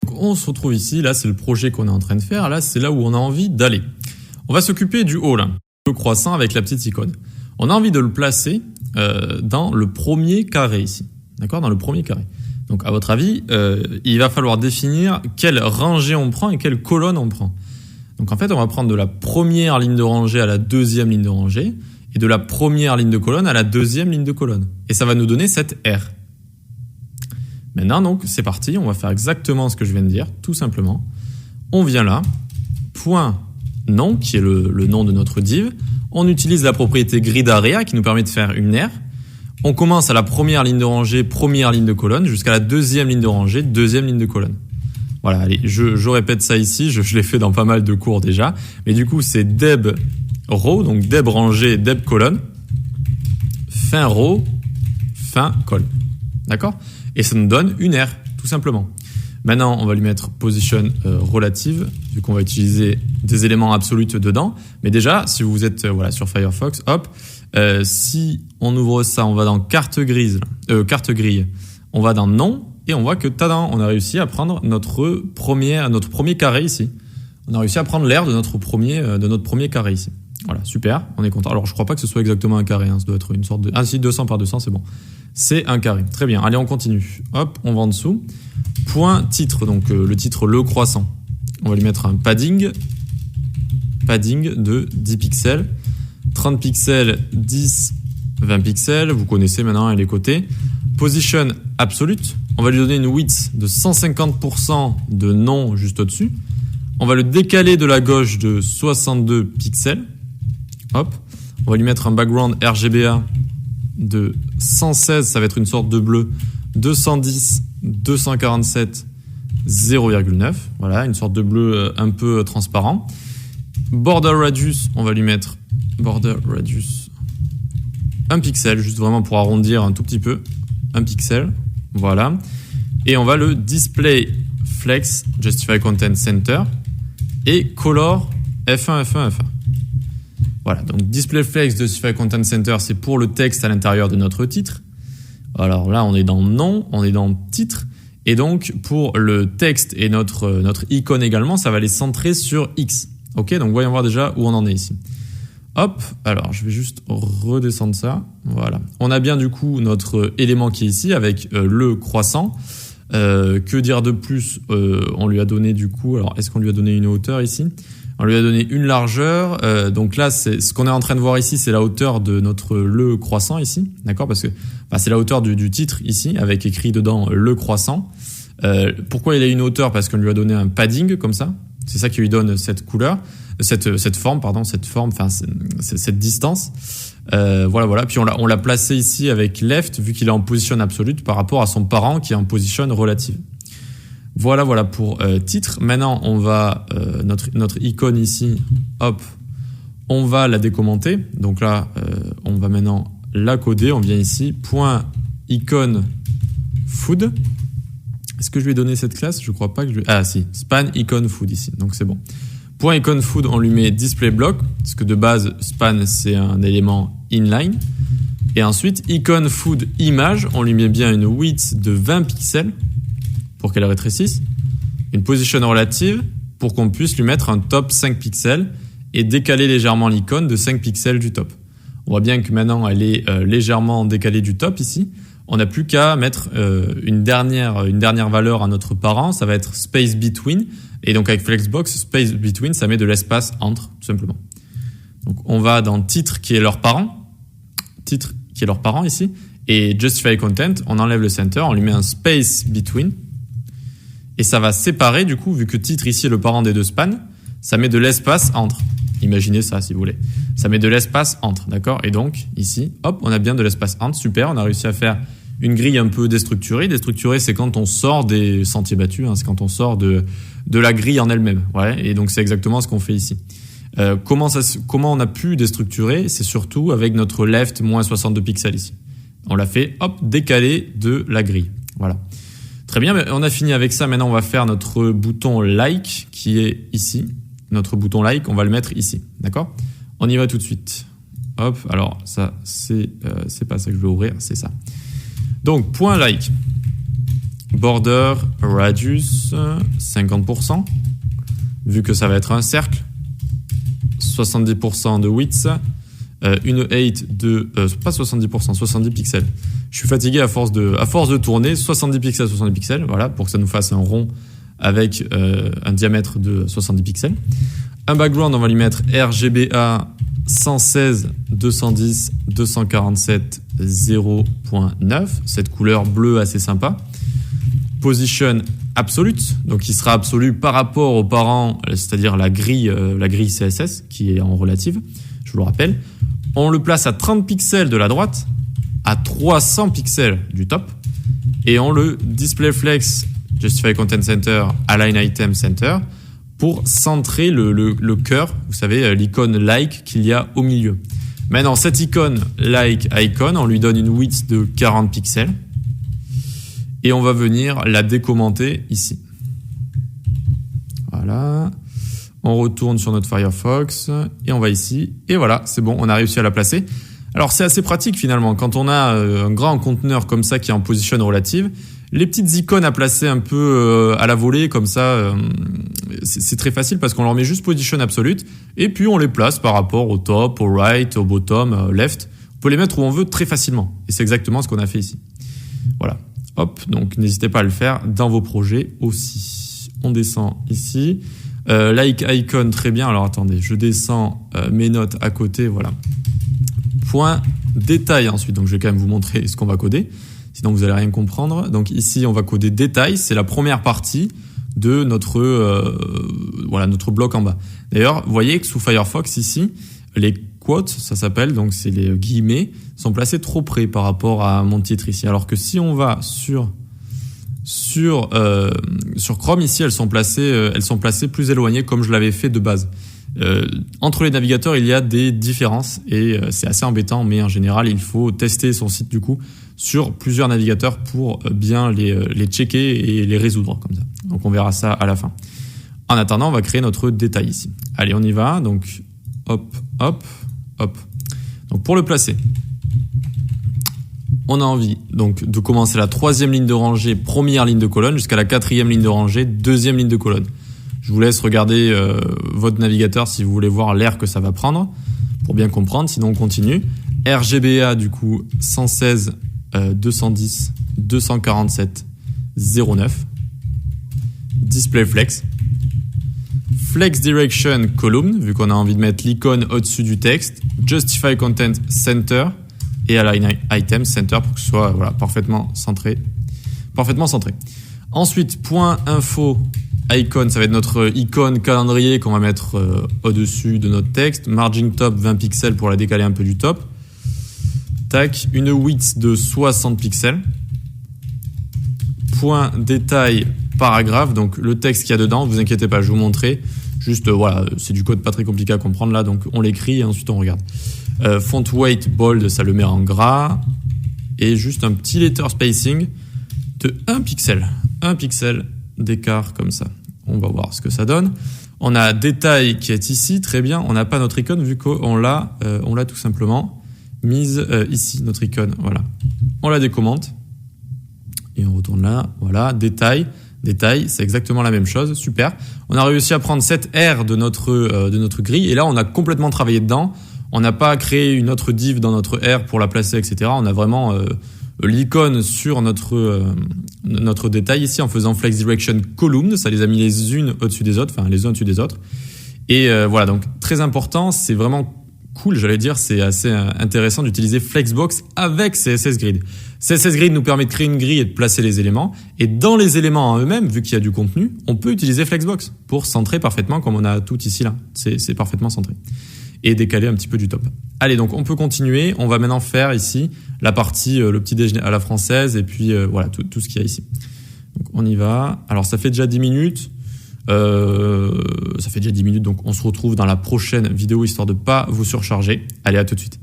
donc on se retrouve ici, là c'est le projet qu'on est en train de faire, là c'est là où on a envie d'aller. On va s'occuper du haut là, le croissant avec la petite icône. On a envie de le placer dans le premier carré ici, d'accord, dans le premier carré. Donc à votre avis, il va falloir définir quelle rangée on prend et quelle colonne on prend. Donc en fait, on va prendre de la première ligne de rangée à la deuxième ligne de rangée et de la première ligne de colonne à la deuxième ligne de colonne. Et ça va nous donner cette R. Maintenant, donc, c'est parti. On va faire exactement ce que je viens de dire, tout simplement. On vient là, point nom, qui est le nom de notre div. On utilise la propriété grid_area qui nous permet de faire une R. On commence à la première ligne de rangée, première ligne de colonne, jusqu'à la deuxième ligne de rangée, deuxième ligne de colonne. Voilà, allez, je répète ça ici, je l'ai fait dans pas mal de cours déjà. Mais du coup, c'est deb row, donc deb rangée, deb colonne, fin row, fin col. D'accord ? Et ça nous donne une R, tout simplement. Maintenant, on va lui mettre position relative, vu qu'on va utiliser des éléments absolus dedans. Mais déjà, si vous êtes sur Firefox, hop, si on ouvre ça, on va dans carte grille, on va dans nom, et on voit que tadam, on a réussi à prendre notre premier carré ici. On a réussi à prendre l'air de notre premier carré ici. Voilà, super, on est content. Alors, je crois pas que ce soit exactement un carré, ça doit être une sorte de... Ah si, 200 par 200, c'est bon. C'est un carré. Très bien, allez, on continue. Hop, on va en dessous. Point titre, donc le titre le croissant. On va lui mettre un padding de 10 pixels. 30 pixels, 10, 20 pixels. Vous connaissez maintenant les côtés. Position absolute. On va lui donner une width de 150% de nom juste au-dessus. On va le décaler de la gauche de 62 pixels. Hop. On va lui mettre un background RGBA de 116, ça va être une sorte de bleu, 210, 247, 0,9. Voilà, une sorte de bleu un peu transparent. Border radius, on va lui mettre border radius 1 pixel, juste vraiment pour arrondir un tout petit peu. 1 pixel, voilà. Et on va le display flex justify content center et color F1, F1, F1. Voilà, donc display flex justify content center, c'est pour le texte à l'intérieur de notre titre. Alors là, on est dans nom, on est dans titre. Et donc, pour le texte et notre icône également, ça va les centrer sur X. Ok, donc voyons voir déjà où on en est ici. Hop, alors je vais juste redescendre ça. Voilà. On a bien du coup notre élément qui est ici avec le croissant. Que dire de plus, on lui a donné du coup, alors est-ce qu'on lui a donné une hauteur ici ? On lui a donné une largeur. Donc là, c'est ce qu'on est en train de voir ici, c'est la hauteur de le croissant ici, d'accord ? Parce que c'est la hauteur du titre ici, avec écrit dedans le croissant. Pourquoi il a une hauteur ? Parce qu'on lui a donné un padding comme ça. C'est ça qui lui donne cette couleur, cette forme, cette distance. Voilà. Puis on l'a placé ici avec left, vu qu'il est en position absolue par rapport à son parent qui est en position relative. Voilà pour titre. Maintenant, on va notre icône ici, hop, on va la décommenter. Donc là, on va maintenant la coder. On vient ici, point icône food. Est-ce que je lui ai donné cette classe ? Je crois pas que je lui... Ah si, span icon food ici, donc c'est bon. Point icon food, on lui met display block, parce que de base, span c'est un élément inline. Et ensuite, icon food image, on lui met bien une width de 20 pixels pour qu'elle rétrécisse. Une position relative pour qu'on puisse lui mettre un top 5 pixels et décaler légèrement l'icône de 5 pixels du top. On voit bien que maintenant, elle est légèrement décalée du top ici. On n'a plus qu'à mettre une dernière valeur à notre parent, ça va être space between, et donc avec Flexbox, space between, ça met de l'espace entre, tout simplement. Donc on va dans titre qui est leur parent ici, et justify content, on enlève le center, on lui met un space between, et ça va séparer du coup, vu que titre ici est le parent des deux spans, ça met de l'espace entre. Imaginez ça si vous voulez. Ça met de l'espace entre, d'accord ? Et donc ici, hop, on a bien de l'espace entre, super, on a réussi à faire une grille un peu déstructurée. Déstructurée, c'est quand on sort des sentiers battus, c'est quand on sort de la grille en elle-même. Ouais, et donc c'est exactement ce qu'on fait ici. Comment on a pu déstructurer ? C'est surtout avec notre left moins 62 pixels ici. On l'a fait, hop, décalé de la grille. Voilà. Très bien, on a fini avec ça. Maintenant, on va faire notre bouton like qui est ici. Notre bouton like, on va le mettre ici. D'accord ? On y va tout de suite. Hop, alors ça, c'est pas ça que je veux ouvrir, c'est ça. Donc, point like. border radius 50%, vu que ça va être un cercle, 70% de width, une height de pas 70%, 70 pixels. Je suis fatigué à force de tourner, 70 pixels, voilà, pour que ça nous fasse un rond avec un diamètre de 70 pixels. Un background, on va lui mettre RGBA 116 210 247 0.9, cette couleur bleue assez sympa. Position absolute, donc il sera absolu par rapport aux parents, c'est-à-dire la grille CSS qui est en relative, je vous le rappelle. On le place à 30 pixels de la droite, à 300 pixels du top, et on le display flex Justify Content Center, Align Item Center, pour centrer le cœur, vous savez, l'icône like qu'il y a au milieu. Maintenant, cette icône like icon, on lui donne une width de 40 pixels et on va venir la décommenter ici. Voilà. On retourne sur notre Firefox et on va ici. Et voilà, c'est bon, on a réussi à la placer. Alors, c'est assez pratique finalement. Quand on a un grand conteneur comme ça qui est en position relative, les petites icônes à placer un peu à la volée comme ça, c'est très facile parce qu'on leur met juste position absolute et puis on les place par rapport au top, au right, au bottom, left. On peut les mettre où on veut très facilement et c'est exactement ce qu'on a fait ici. Voilà. Hop, donc n'hésitez pas à le faire dans vos projets aussi. On descend ici. Like icon, très bien. Alors attendez, je descends mes notes à côté, voilà. Point détail ensuite, donc je vais quand même vous montrer ce qu'on va coder. Sinon, vous n'allez rien comprendre. Donc ici, on va coder détail. C'est la première partie de notre bloc en bas. D'ailleurs, vous voyez que sous Firefox, ici, les quotes, ça s'appelle, donc c'est les guillemets, sont placés trop près par rapport à mon titre ici. Alors que si on va sur Chrome, ici, elles sont placées plus éloignées comme je l'avais fait de base. Entre les navigateurs, il y a des différences et c'est assez embêtant, mais en général, il faut tester son site du coup sur plusieurs navigateurs pour bien les checker et les résoudre comme ça. Donc on verra ça à la fin. En attendant, on va créer notre détail ici. Allez, on y va. Donc hop, hop, hop. Donc pour le placer, on a envie donc de commencer la 3e ligne de rangée, première ligne de colonne, jusqu'à la 4e ligne de rangée, 2e ligne de colonne. Je vous laisse regarder votre navigateur si vous voulez voir l'air que ça va prendre pour bien comprendre. Sinon, on continue. RGBA, du coup, 116 210 247 09. Display flex. Flex direction column, vu qu'on a envie de mettre l'icône au-dessus du texte. Justify content center et align item center pour que ce soit parfaitement centré. Ensuite, point info icon, ça va être notre icône calendrier qu'on va mettre au-dessus de notre texte. Margin top 20 pixels pour la décaler un peu du top. Tac, une width de 60 pixels. Point détail paragraphe, donc le texte qu'il y a dedans, ne vous inquiétez pas, je vais vous montrer. Juste, c'est du code pas très compliqué à comprendre là, donc on l'écrit et ensuite on regarde. Font weight bold, ça le met en gras. Et juste un petit letter spacing de 1 pixel. 1 pixel d'écart comme ça. On va voir ce que ça donne. On a détail qui est ici, très bien. On n'a pas notre icône vu qu'on l'a tout simplement mise ici, notre icône. Voilà. On la décommente et on retourne là. Voilà, détail, c'est exactement la même chose. Super. On a réussi à prendre cette R de notre grille et là on a complètement travaillé dedans. On n'a pas créé une autre div dans notre R pour la placer, etc. On a vraiment l'icône sur notre détail ici en faisant flex direction column, ça les a mis les unes au-dessus des autres, enfin les uns au-dessus des autres. Et voilà, donc très important, c'est vraiment cool, j'allais dire, c'est assez intéressant d'utiliser Flexbox avec CSS Grid. CSS Grid nous permet de créer une grille et de placer les éléments. Et dans les éléments en eux-mêmes, vu qu'il y a du contenu, on peut utiliser Flexbox pour centrer parfaitement comme on a tout ici là. C'est parfaitement centré. Et décaler un petit peu du top. Allez, donc on peut continuer. On va maintenant faire ici la partie le petit déjeuner à la française et puis voilà tout ce qu'il y a ici. Donc on y va. Alors ça fait déjà 10 minutes. Donc on se retrouve dans la prochaine vidéo histoire de pas vous surcharger. Allez, à tout de suite.